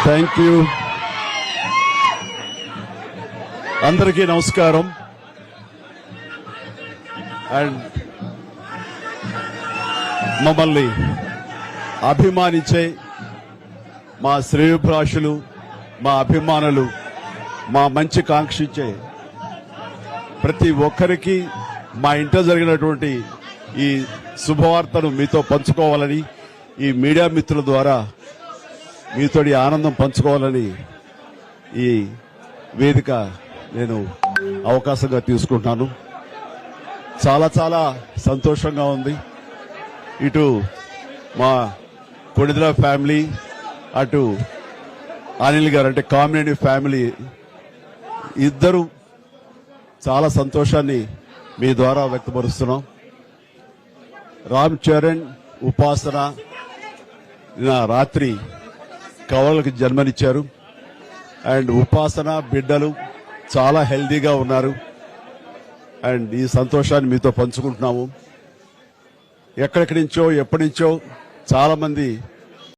Thank you. అందరికీ నమస్కారం. And మమ్మల్ని అభిమానించే మా శ్రేయోభిలాషులు, మా అభిమానులు, మా మంచి కాంక్షించే ప్రతి ఒక్కరికి మా ఇంట్లో జరిగినటువంటి ఈ శుభవార్తను మీతో పంచుకోవాలని, ఈ మీడియా మిత్రుల ద్వారా మీతోటి ఆనందం పంచుకోవాలని ఈ వేదిక నేను అవకాశంగా తీసుకుంటున్నాను. చాలా చాలా సంతోషంగా ఉంది. ఇటు మా కొణిదెల ఫ్యామిలీ, అటు అనిల్ గారు అంటే కామినేని ఫ్యామిలీ ఇద్దరు చాలా సంతోషాన్ని మీ ద్వారా వ్యక్తపరుస్తున్నాం. రామ్ చరణ్, ఉపాసన రాత్రి కవలలకు జన్మనిచ్చారు. అండ్ ఉపాసన బిడ్డలు చాలా హెల్దీగా ఉన్నారు. అండ్ ఈ సంతోషాన్ని మీతో పంచుకుంటున్నాము. ఎక్కడెక్కడి నుంచో ఎప్పటి నుంచో చాలా మంది